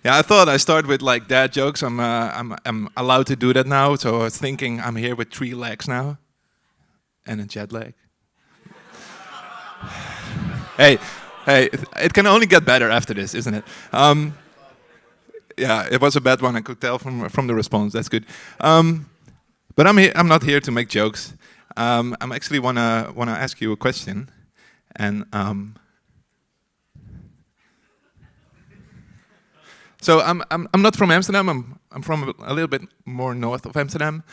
Yeah, I thought I start with like dad jokes. I'm allowed to do that now. So I was thinking I'm here with 3 legs now, and a jet lag. Hey, hey, it can only get better after this, isn't it? Yeah, it was a bad one. I could tell from the response. That's good. But I'm here. I'm not here to make jokes. I'm actually wanna ask you a question, and so I'm not from Amsterdam. I'm from a little bit more north of Amsterdam.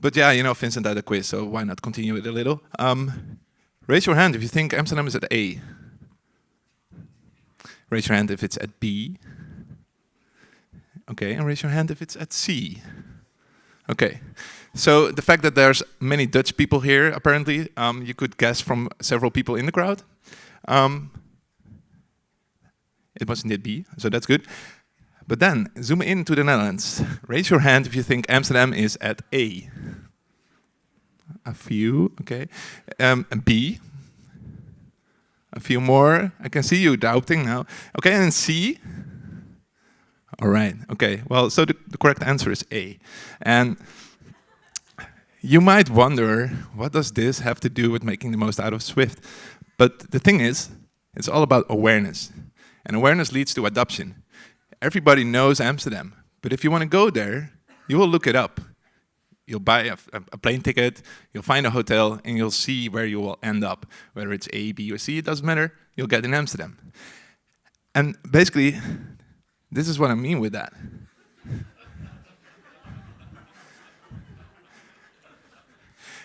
But yeah, you know, Vincent had a quiz, so why not continue it a little? Raise your hand if you think Amsterdam is at A. Raise your hand if it's at B. Okay, and raise your hand if it's at C. Okay, so the fact that there's many Dutch people here, apparently, you could guess from several people in the crowd. It was indeed B, so that's good. But then, zoom in to the Netherlands. Raise your hand if you think Amsterdam is at A. A few, okay. And B. A few more. I can see you doubting now. Okay, and C. All right, okay. Well, so the correct answer is A. And you might wonder, what does this have to do with making the most out of Swift? But the thing is, it's all about awareness. And awareness leads to adoption. Everybody knows Amsterdam, but if you want to go there, you will look it up. You'll buy a plane ticket, you'll find a hotel, and you'll see where you will end up. Whether it's A, B, or C, it doesn't matter, you'll get in Amsterdam. And basically, this is what I mean with that.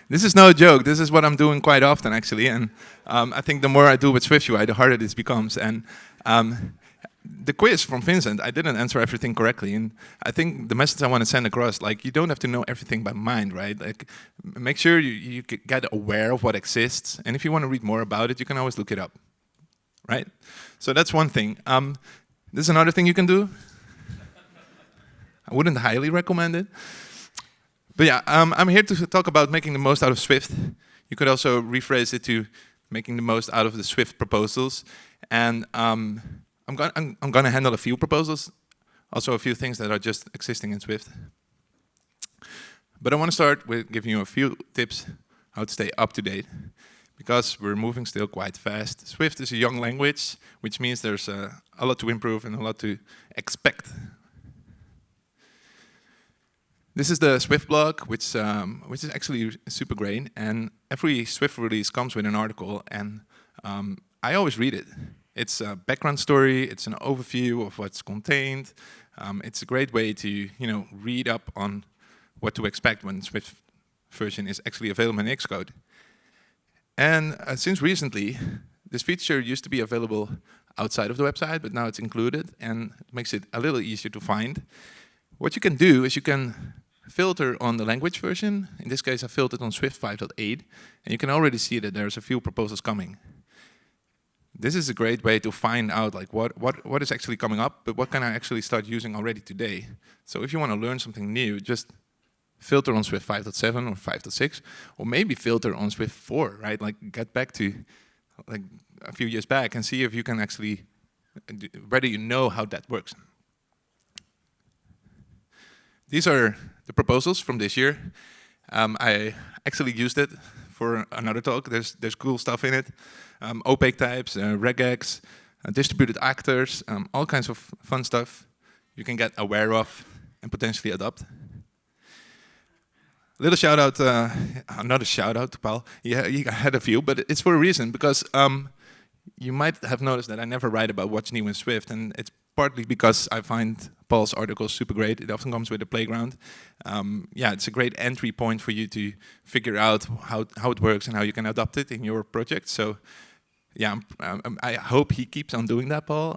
This is no joke. This is what I'm doing quite often, actually. And I think the more I do with SwiftUI, the harder this becomes. And the quiz from Vincent, I didn't answer everything correctly. And I think the message I want to send across, like, you don't have to know everything by mind, right? Like, make sure you get aware of what exists. And if you want to read more about it, you can always look it up, right? So that's one thing. This is another thing you can do. I wouldn't highly recommend it. But yeah, I'm here to talk about making the most out of Swift. You could also rephrase it to making the most out of the Swift proposals. And I'm going to handle a few proposals, also a few things that are just existing in Swift. But I want to start with giving you a few tips how to stay up to date, because we're moving still quite fast. Swift is a young language, which means there's a lot to improve and a lot to expect. This is the Swift blog, which is actually super great. And every Swift release comes with an article, and I always read it. It's a background story. It's an overview of what's contained. It's a great way to read up on what to expect when Swift version is actually available in Xcode. And since recently, this feature used to be available outside of the website, but now it's included, and it makes it a little easier to find. What you can do is you can filter on the language version. In this case, I filtered on Swift 5.8, and you can already see that there's a few proposals coming. This is a great way to find out like what is actually coming up, but what can I actually start using already today. So if you want to learn something new, just filter on Swift 5.7 or 5.6, or maybe filter on Swift 4, right? Like get back to like a few years back and see if you can actually, whether you know how that works. These are the proposals from this year. I actually used it for another talk. There's cool stuff in it. Opaque types, regex, distributed actors, all kinds of fun stuff you can get aware of and potentially adopt. Little shout out, not a shout out to Paul. Yeah, he had a few, but it's for a reason, because you might have noticed that I never write about what's new in Swift, and it's partly because I find Paul's articles super great. It often comes with a playground. Yeah, it's a great entry point for you to figure out how it works and how you can adopt it in your project. So yeah, I hope he keeps on doing that, Paul.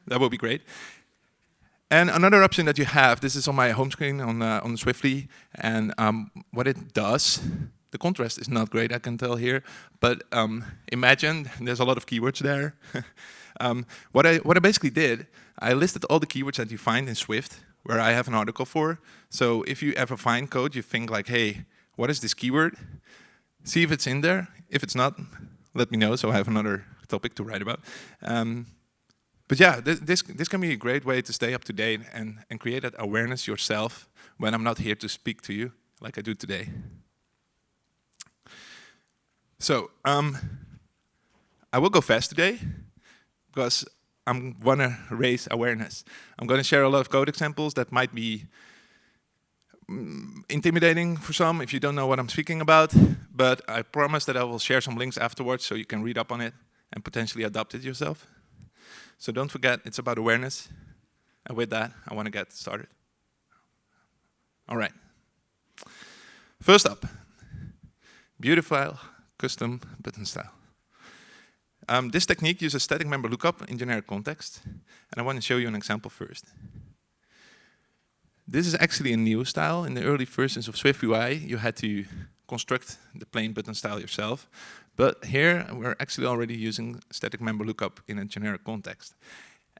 That would be great. And another option that you have, this is on my home screen on Swiftly, and what it does, the contrast is not great, I can tell here, but imagine there's a lot of keywords there. What I basically did, I listed all the keywords that you find in Swift, where I have an article for. So if you ever find code, you think like, hey, what is this keyword? See if it's in there. If it's not, let me know, so I have another topic to write about. But yeah, this can be a great way to stay up to date and create that awareness yourself when I'm not here to speak to you, like I do today. So, I will go fast today, because I want to raise awareness. I'm going to share a lot of code examples that might be intimidating for some if you don't know what I'm speaking about, but I promise that I will share some links afterwards so you can read up on it and potentially adopt it yourself. So don't forget, it's about awareness. And with that, I want to get started. All right. First up, beautiful custom button style. This technique uses static member lookup in generic context, and I want to show you an example first. This is actually a new style. In the early versions of SwiftUI, you had to construct the plain button style yourself. But here, we're actually already using static member lookup in a generic context.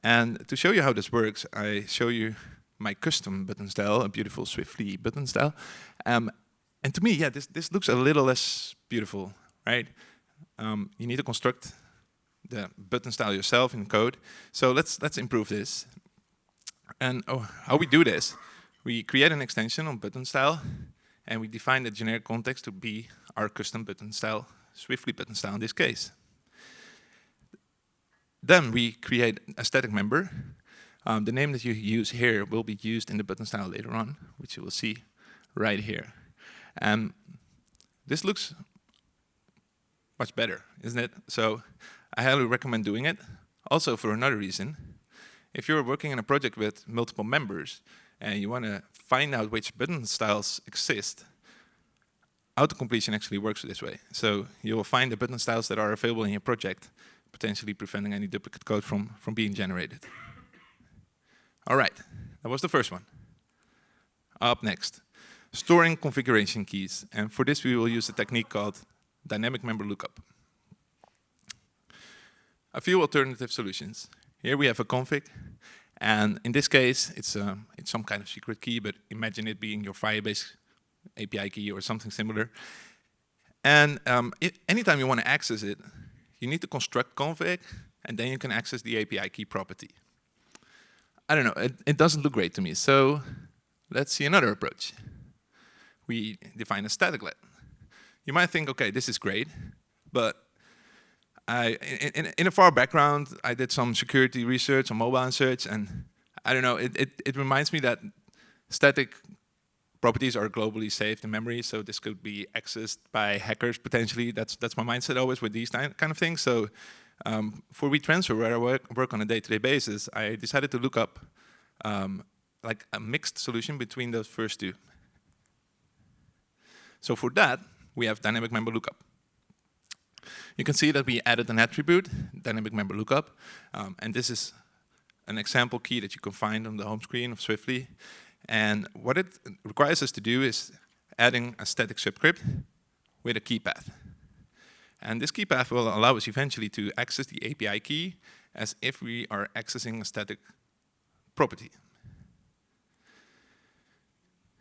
And to show you how this works, I show you my custom button style, a beautiful Swiftly button style. And to me, yeah, this looks a little less beautiful, right? You need to construct the button style yourself in code. So let's improve this. And how we do this, we create an extension on button style, and we define the generic context to be our custom button style, Swiftly button style in this case. Then we create a static member. The name that you use here will be used in the button style later on, which you will see right here. And this looks much better, isn't it? So I highly recommend doing it. Also, for another reason, if you're working in a project with multiple members and you want to find out which button styles exist, auto-completion actually works this way. So you will find the button styles that are available in your project, potentially preventing any duplicate code from being generated. All right, that was the first one. Up next, storing configuration keys. And for this, we will use a technique called Dynamic Member Lookup. A few alternative solutions. Here we have a config, and in this case, it's some kind of secret key, but imagine it being your Firebase API key or something similar. And anytime you want to access it, you need to construct config, and then you can access the API key property. I don't know, it doesn't look great to me, so let's see another approach. We define a staticlet. You might think, okay, this is great, but in a far background, I did some security research on mobile search, and I don't know, it reminds me that static properties are globally saved in memory, so this could be accessed by hackers potentially. That's my mindset always with these kind of things. So for WeTransfer, where I work on a day-to-day basis, I decided to look up like a mixed solution between those first two. So for that, we have Dynamic Member Lookup. You can see that we added an attribute, Dynamic Member Lookup, and this is an example key that you can find on the home screen of Swiftly. And what it requires us to do is adding a static subscript with a key path. And this key path will allow us eventually to access the API key as if we are accessing a static property.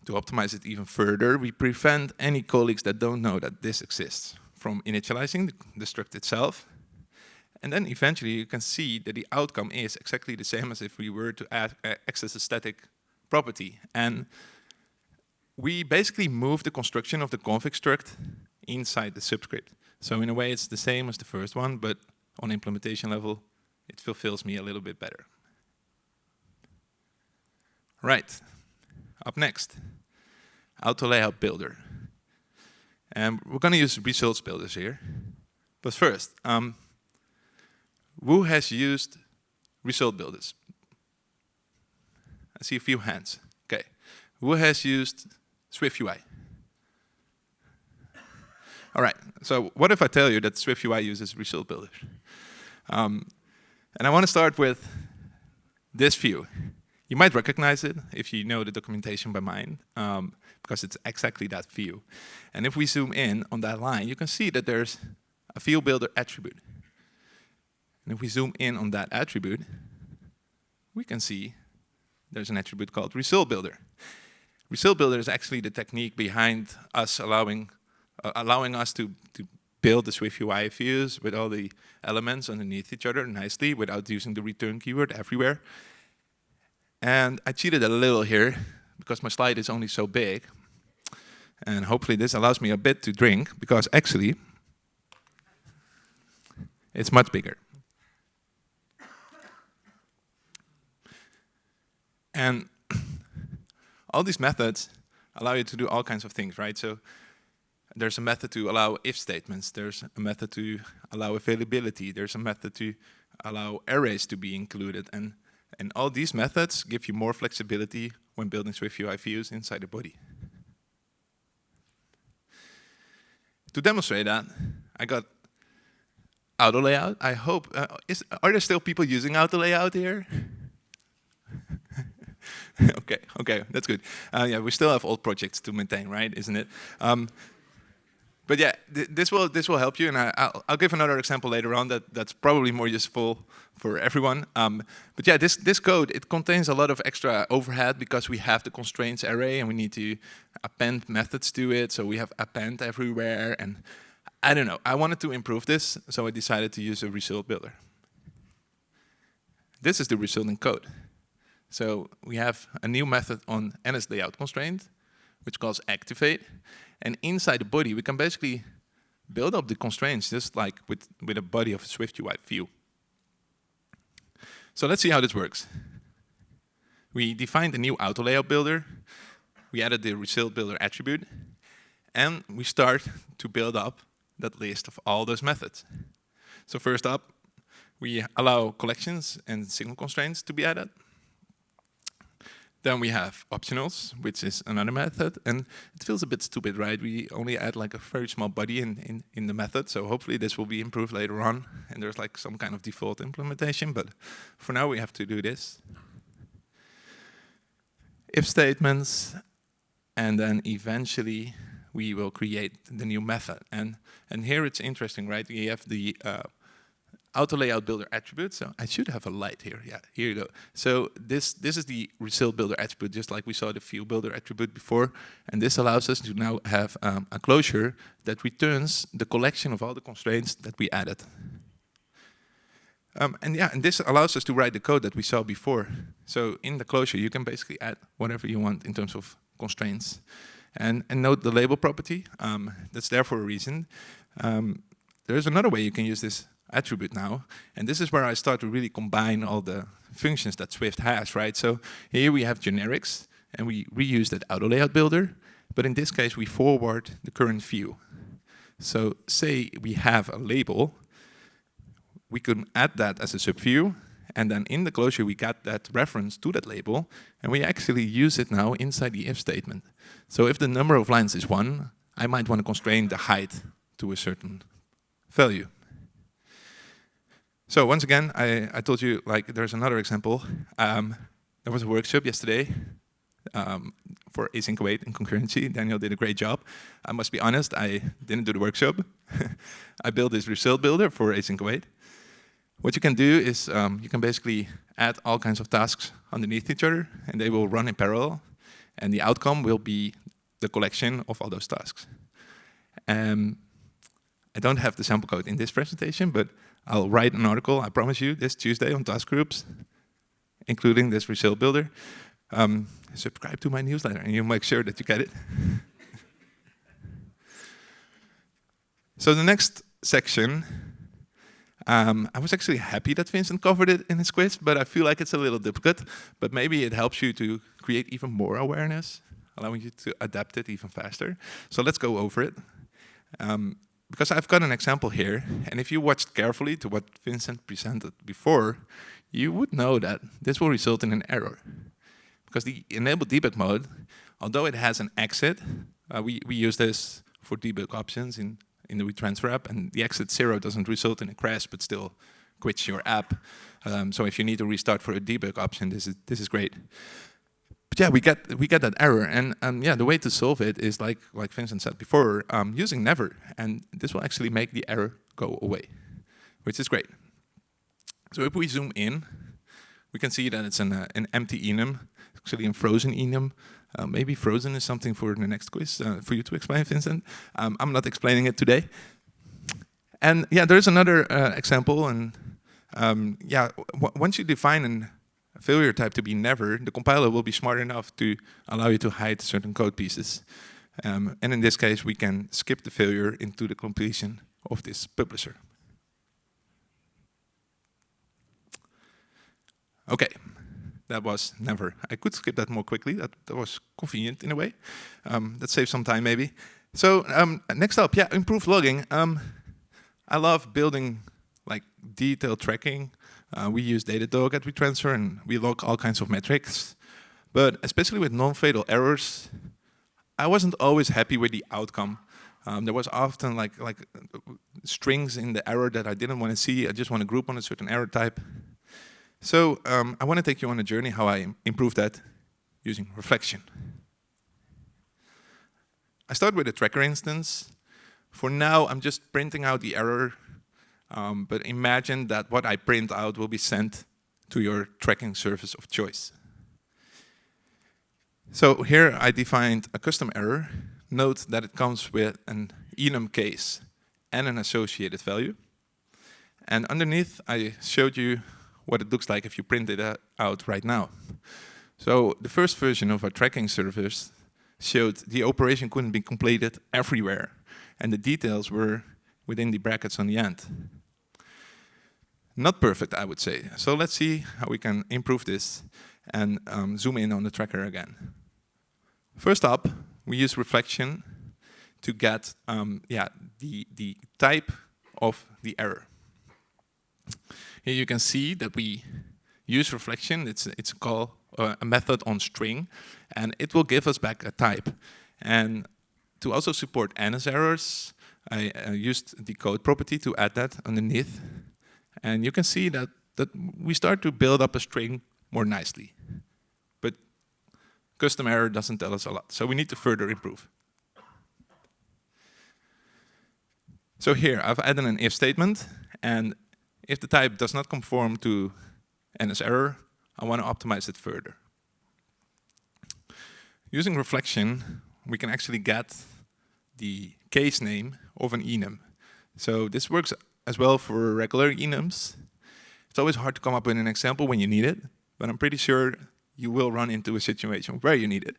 To optimize it even further, we prevent any colleagues that don't know that this exists from initializing the struct itself. And then eventually you can see that the outcome is exactly the same as if we were to access a static property. And we basically move the construction of the config struct inside the subscript. So in a way it's the same as the first one, but on implementation level it fulfills me a little bit better. Right, up next, Autolayout Builder. And we're going to use results builders here. But first, who has used result builders? I see a few hands. Okay. Who has used SwiftUI? All right. So what if I tell you that SwiftUI uses result builders? And I want to start with this view. You might recognize it if you know the documentation by mind, because it's exactly that view. And if we zoom in on that line, you can see that there's a field builder attribute. And if we zoom in on that attribute, we can see there's an attribute called result builder. Result builder is actually the technique behind us allowing us to build the Swift UI views with all the elements underneath each other nicely without using the return keyword everywhere. And I cheated a little here because my slide is only so big. And hopefully this allows me a bit to drink, because actually it's much bigger. And all these methods allow you to do all kinds of things, right? So there's a method to allow if statements. There's a method to allow availability. There's a method to allow arrays to be included. And all these methods give you more flexibility when building Swift UI views inside the body. To demonstrate that, I got Autolayout. I hope, are there still people using Autolayout here? Okay, that's good. Yeah, we still have old projects to maintain, right? Isn't it? But yeah, this will help you, and I'll give another example later on that's probably more useful for everyone. But yeah, this code, it contains a lot of extra overhead because we have the constraints array and we need to append methods to it. So we have append everywhere, and I don't know. I wanted to improve this, so I decided to use a result builder. This is the resulting code. So we have a new method on NSLayout constraint, which calls activate. And inside the body, we can basically build up the constraints just like with a body of a Swift UI view. So let's see how this works. We defined a new Autolayout builder. We added the result builder attribute. And we start to build up that list of all those methods. So first up, we allow collections and signal constraints to be added. Then we have optionals, which is another method, and it feels a bit stupid, right? We only add like a very small body in the method, so hopefully this will be improved later on, and there's like some kind of default implementation, but for now we have to do this. If statements, and then eventually we will create the new method. And here it's interesting, right? We have the Autolayout builder attribute. So I should have a light here. Yeah, here you go. So this is the result builder attribute, just like we saw the view builder attribute before. And this allows us to now have a closure that returns the collection of all the constraints that we added. And this allows us to write the code that we saw before. So in the closure, you can basically add whatever you want in terms of constraints. And note the label property. That's there for a reason. There's another way you can use this attribute now, and this is where I start to really combine all the functions that Swift has, right? So here we have generics, and we reuse that Autolayout builder, but in this case we forward the current view. So say we have a label, we could add that as a subview, and then in the closure we got that reference to that label, and we actually use it now inside the if statement. So if the number of lines is 1, I might want to constrain the height to a certain value. So once again, I told you, like, there's another example. There was a workshop yesterday for async await and concurrency. Daniel did a great job. I must be honest, I didn't do the workshop. I built this result builder for async await. What you can do is you can basically add all kinds of tasks underneath each other, and they will run in parallel. And the outcome will be the collection of all those tasks. I don't have the sample code in this presentation, but I'll write an article, I promise you, this Tuesday on task groups, including this result builder. Subscribe to my newsletter and you'll make sure that you get it. So the next section, I was actually happy that Vincent covered it in his quiz, but I feel like it's a little difficult. But maybe it helps you to create even more awareness, allowing you to adapt it even faster. So let's go over it. Because I've got an example here, and if you watched carefully to what Vincent presented before, you would know that this will result in an error. Because the enable debug mode, although it has an exit, we use this for debug options in the WeTransfer app, and the exit 0 doesn't result in a crash, but still quits your app. So if you need to restart for a debug option, this is great. But yeah, we get that error, and yeah, the way to solve it is like Vincent said before, using never, and this will actually make the error go away, which is great. So if we zoom in, we can see that it's an empty enum, actually a frozen enum. Maybe frozen is something for the next quiz for you to explain, Vincent. I'm not explaining it today. And yeah, there's another example. And yeah, once you define a failure type to be never, the compiler will be smart enough to allow you to hide certain code pieces. And in this case, we can skip the failure into the completion of this publisher. Okay, that was never. I could skip that more quickly. That was convenient in a way. That saves some time maybe. So next up, yeah, improved logging. I love building like detailed tracking. We use Datadog at WeTransfer, and we log all kinds of metrics. But especially with non-fatal errors, I wasn't always happy with the outcome. There was often like strings in the error that I didn't want to see. I just want to group on a certain error type. So I want to take you on a journey how I improve that using reflection. I start with a tracker instance. For now, I'm just printing out the error, but imagine that what I print out will be sent to your tracking service of choice. So here I defined a custom error. Note that it comes with an enum case and an associated value. And underneath, I showed you what it looks like if you print it out right now. So the first version of our tracking service showed the operation couldn't be completed everywhere, and the details were within the brackets on the end. Not perfect, I would say. So let's see how we can improve this and zoom in on the tracker again. First up, we use reflection to get the type of the error. Here you can see that we use reflection. It's called a method on string, and it will give us back a type. And to also support NS errors, I used the code property to add that underneath. And you can see that we start to build up a string more nicely. But custom error doesn't tell us a lot, so we need to further improve. So here, I've added an if statement, and if the type does not conform to NS error, I want to optimize it further. Using reflection, we can actually get the case name of an enum. So this works as well for regular enums. It's always hard to come up with an example when you need it, but I'm pretty sure you will run into a situation where you need it.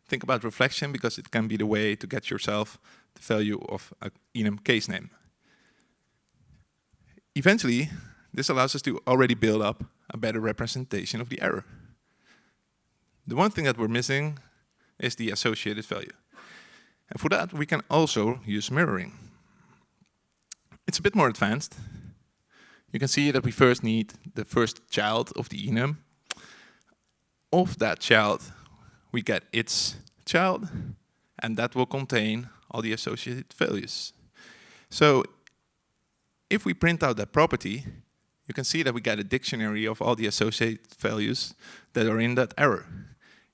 Think about reflection, because it can be the way to get yourself the value of an enum case name. Eventually, this allows us to already build up a better representation of the error. The one thing that we're missing is the associated value. And for that, we can also use mirroring. It's a bit more advanced. You can see that we first need the first child of the enum. Of that child, we get its child, and that will contain all the associated values. So if we print out that property, you can see that we get a dictionary of all the associated values that are in that error.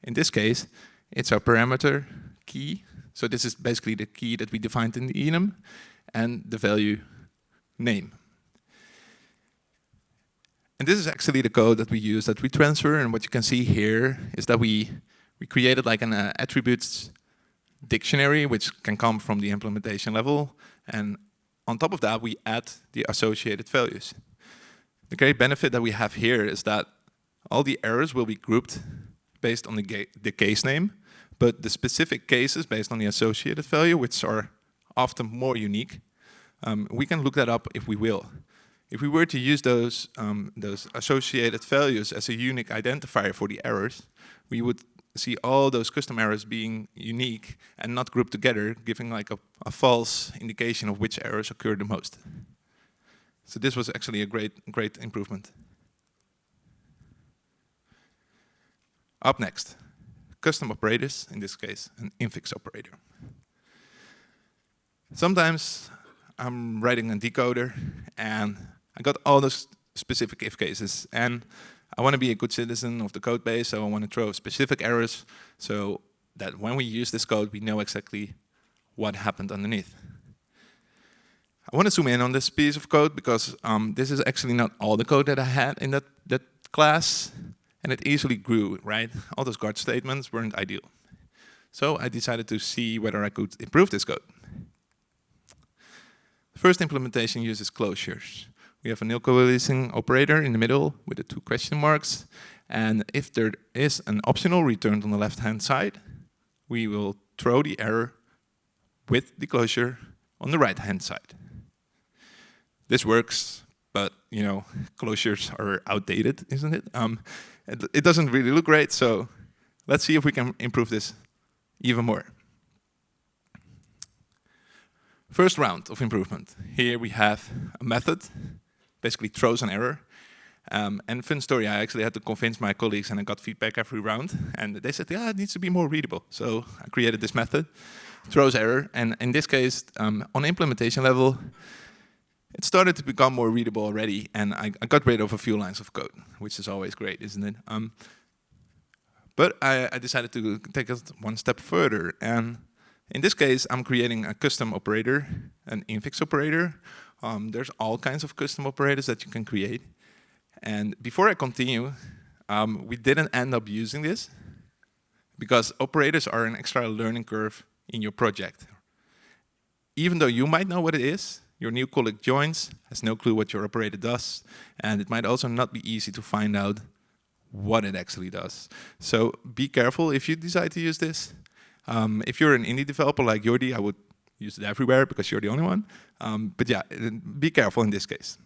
In this case, it's our parameter key. So this is basically the key that we defined in the enum, and the value name. And this is actually the code that we use at WeTransfer, and what you can see here is that we created like an attributes dictionary, which can come from the implementation level, and on top of that, we add the associated values. The great benefit that we have here is that all the errors will be grouped based on the case name, but the specific cases based on the associated value, which are often more unique, we can look that up if we will. If we were to use those associated values as a unique identifier for the errors, we would see all those custom errors being unique and not grouped together, giving like a false indication of which errors occur the most. So this was actually a great improvement. Up next, custom operators, in this case, an infix operator. Sometimes I'm writing a decoder and I got all those specific if cases, and I want to be a good citizen of the code base, so I want to throw specific errors so that when we use this code, we know exactly what happened underneath. I want to zoom in on this piece of code because this is actually not all the code that I had in that class, and it easily grew, right? All those guard statements weren't ideal. So I decided to see whether I could improve this code. First implementation uses closures. We have a nil coalescing operator in the middle with the 2 question marks. And if there is an optional returned on the left-hand side, we will throw the error with the closure on the right-hand side. This works, but closures are outdated, isn't it? It doesn't really look great, so let's see if we can improve this even more. First round of improvement. Here we have a method, basically throws an error. And fun story, I actually had to convince my colleagues, and I got feedback every round. And they said, yeah, it needs to be more readable. So I created this method, throws error. And in this case, on implementation level, it started to become more readable already. And I got rid of a few lines of code, which is always great, isn't it? But I decided to take it one step further. And in this case, I'm creating a custom operator, an infix operator. There's all kinds of custom operators that you can create. And before I continue, we didn't end up using this because operators are an extra learning curve in your project. Even though you might know what it is, your new colleague joins, has no clue what your operator does, and it might also not be easy to find out what it actually does. So be careful if you decide to use this. If you're an indie developer like Jordi, I would use it everywhere because you're the only one. But yeah, be careful in this case.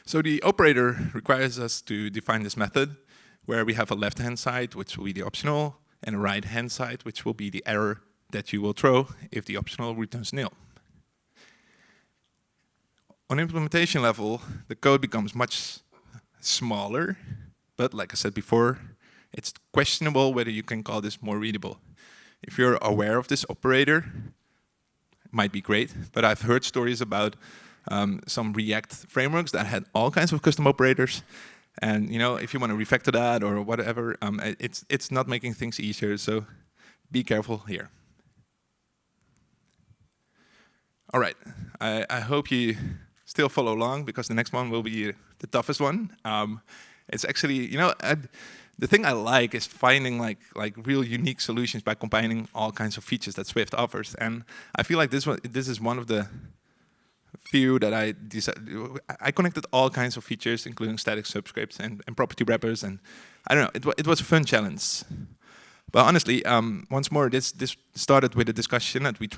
So the operator requires us to define this method where we have a left-hand side, which will be the optional, and a right-hand side, which will be the error that you will throw if the optional returns nil. On implementation level, the code becomes much smaller, but like I said before, it's questionable whether you can call this more readable. If you're aware of this operator, it might be great, but I've heard stories about some React frameworks that had all kinds of custom operators. And if you want to refactor that or whatever, it's not making things easier, so be careful here. All right, I hope you still follow along because the next one will be the toughest one. It's actually, the thing I like is finding like real unique solutions by combining all kinds of features that Swift offers. And I feel like this is one of the few that I connected all kinds of features, including static subscripts and property wrappers, and I don't know, it was a fun challenge. But honestly, once more, this started with a discussion that we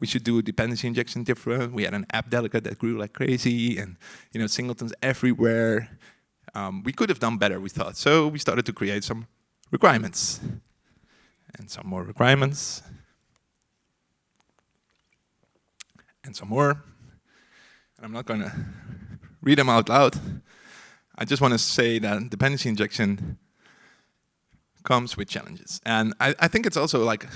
should do a dependency injection different. We had an app delegate that grew like crazy, and singletons everywhere. We could have done better, we thought. So we started to create some requirements, and some more requirements, and some more. And I'm not going to read them out loud. I just want to say that dependency injection comes with challenges. And I think it's also like,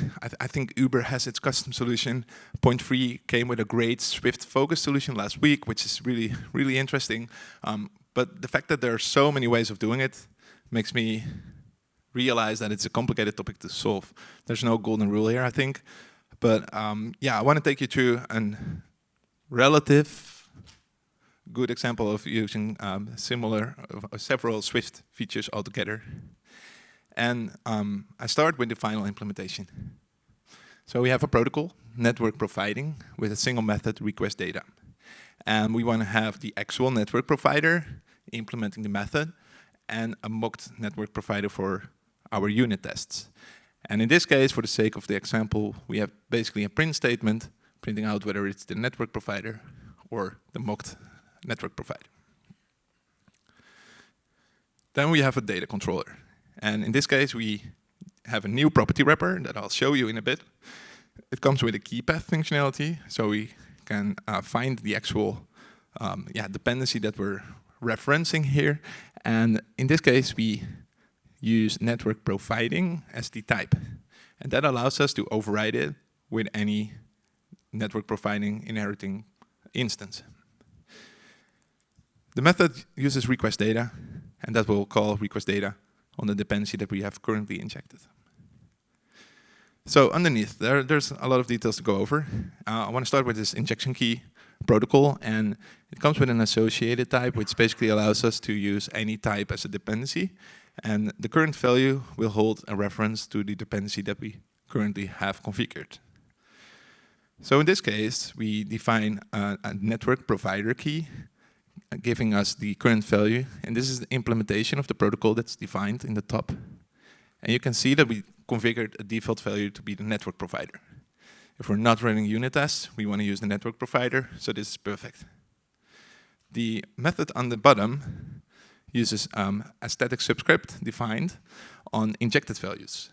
I think Uber has its custom solution. Point 3 came with a great Swift focus solution last week, which is really, really interesting. But the fact that there are so many ways of doing it makes me realize that it's a complicated topic to solve. There's no golden rule here, I think. But yeah, I want to take you through a relative good example of using several Swift features altogether. And I start with the final implementation. So we have a protocol, network providing, with a single method, request data. And we want to have the actual network provider implementing the method and a mocked network provider for our unit tests. And in this case, for the sake of the example, we have basically a print statement printing out whether it's the network provider or the mocked network provider. Then we have a data controller. And in this case, we have a new property wrapper that I'll show you in a bit. It comes with a key path functionality, so we can find the actual dependency that we're referencing here. And in this case, we use network providing as the type. And that allows us to override it with any network providing inheriting instance. The method uses request data, and that will call request data on the dependency that we have currently injected. So underneath, there's a lot of details to go over. I want to start with this injection key protocol, and it comes with an associated type, which basically allows us to use any type as a dependency. And the current value will hold a reference to the dependency that we currently have configured. So in this case, we define a network provider key, giving us the current value. And this is the implementation of the protocol that's defined in the top. And you can see that we configured a default value to be the network provider. If we're not running unit tests, we want to use the network provider, so this is perfect. The method on the bottom uses a static subscript defined on injected values.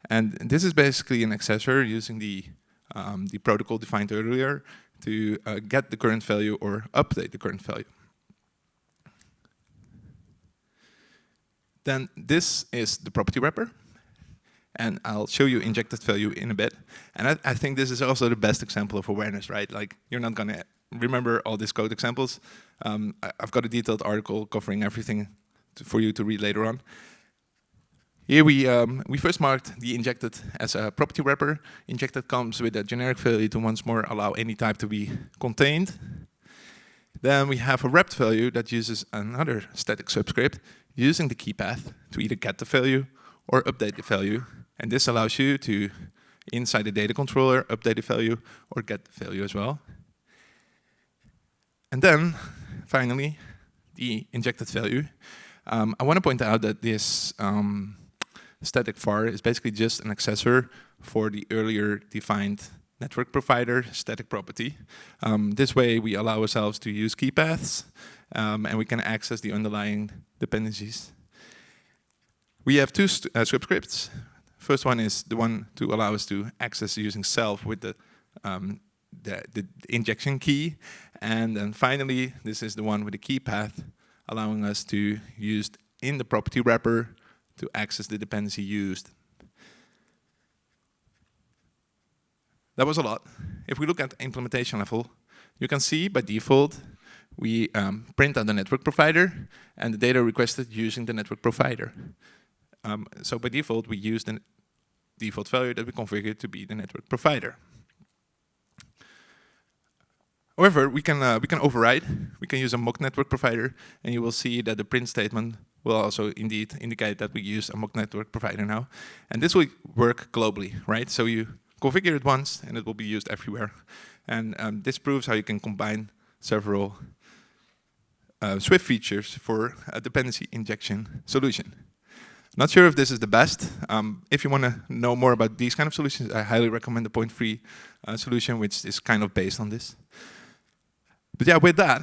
And this is basically an accessor using the protocol defined earlier to get the current value or update the current value. Then this is the property wrapper. And I'll show you injected value in a bit. And I think this is also the best example of awareness, right? Like, you're not going to remember all these code examples. I've got a detailed article covering everything for you to read later on. Here we first marked the injected as a property wrapper. Injected comes with a generic value to once more allow any type to be contained. Then we have a wrapped value that uses another static subscript using the key path to either get the value or update the value. And this allows you to, inside the data controller, update the value or get the value as well. And then, finally, the injected value. I want to point out that this static var is basically just an accessor for the earlier defined network provider static property. This way, we allow ourselves to use key paths, and we can access the underlying dependencies. We have two subscripts. First one is the one to allow us to access using self with the injection key. And then finally, this is the one with the key path, allowing us to use in the property wrapper to access the dependency used. That was a lot. If we look at the implementation level, you can see by default, we print on the network provider and the data requested using the network provider. So by default, we use the default value that we configured to be the network provider. However, we can override. We can use a mock network provider, and you will see that the print statement will also indeed indicate that we use a mock network provider now. And this will work globally, right? So you configure it once, and it will be used everywhere. And this proves how you can combine several Swift features for a dependency injection solution. Not sure if this is the best. If you want to know more about these kind of solutions, I highly recommend the point-free solution, which is kind of based on this. But yeah, with that,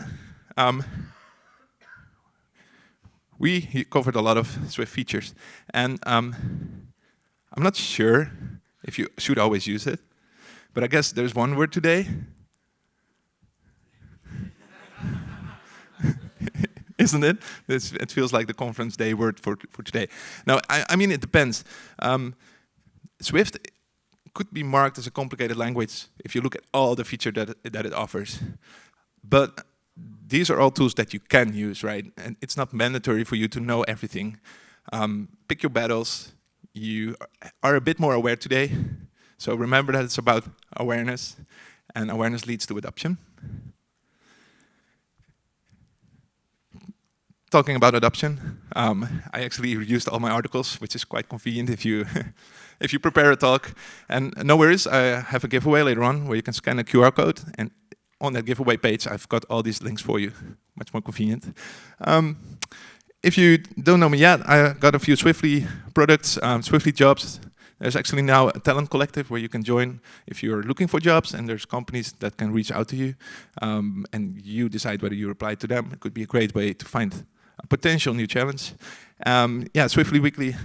we covered a lot of Swift features. And I'm not sure if you should always use it, but I guess there's one word today. Isn't it? It feels like the conference day word for today. Now, I mean, it depends. Swift could be marked as a complicated language if you look at all the features that it offers. But these are all tools that you can use, right? And it's not mandatory for you to know everything. Pick your battles. You are a bit more aware today. So remember that it's about awareness, and awareness leads to adoption. Talking about adoption, I actually used all my articles, which is quite convenient if you if you prepare a talk. And no worries, I have a giveaway later on where you can scan a QR code, and on that giveaway page, I've got all these links for you. Much more convenient. If you don't know me yet, I got a few Swiftly products, Swiftly jobs. There's actually now a talent collective where you can join if you're looking for jobs, and there's companies that can reach out to you, and you decide whether you reply to them. It could be a great way to find a potential new challenge. Yeah, Swiftly Weekly,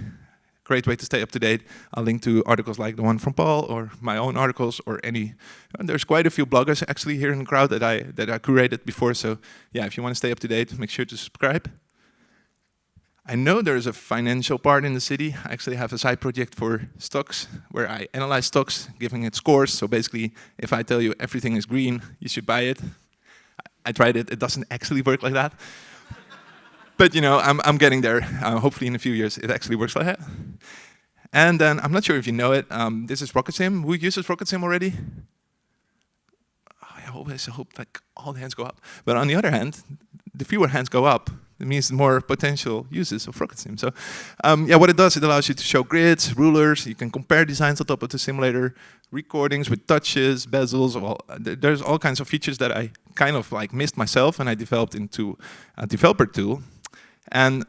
great way to stay up to date. I'll link to articles like the one from Paul, or my own articles, or any. And there's quite a few bloggers actually here in the crowd that I curated before. So yeah, if you want to stay up to date, make sure to subscribe. I know there's a financial part in the city. I actually have a side project for stocks where I analyze stocks, giving it scores. So basically, if I tell you everything is green, you should buy it. I tried it. It doesn't actually work like that. But you know, I'm getting there. Hopefully in a few years, it actually works like that. And then, I'm not sure if you know it, this is RocketSim. Who uses RocketSim already? I always hope like all the hands go up. But on the other hand, the fewer hands go up, it means more potential uses of RocketSim. So yeah, what it does, it allows you to show grids, rulers, you can compare designs on top of the simulator, recordings with touches, bezels, there's all kinds of features that I kind of like missed myself and I developed into a developer tool. And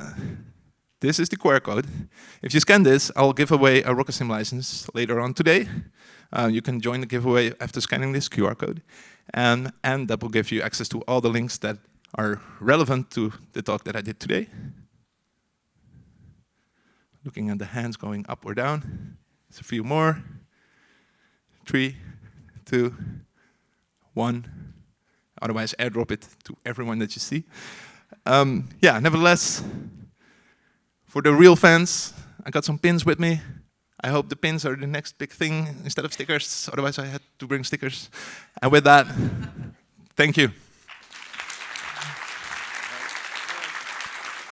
this is the QR code. If you scan this, I'll give away a RocketSim license later on today. You can join the giveaway after scanning this QR code. And that will give you access to all the links that are relevant to the talk that I did today. Looking at the hands going up or down. There's a few more. 3, 2, 1. Otherwise, airdrop it to everyone that you see. Yeah, nevertheless, for the real fans, I got some pins with me. I hope the pins are the next big thing instead of stickers. Otherwise, I had to bring stickers. And with that, thank you.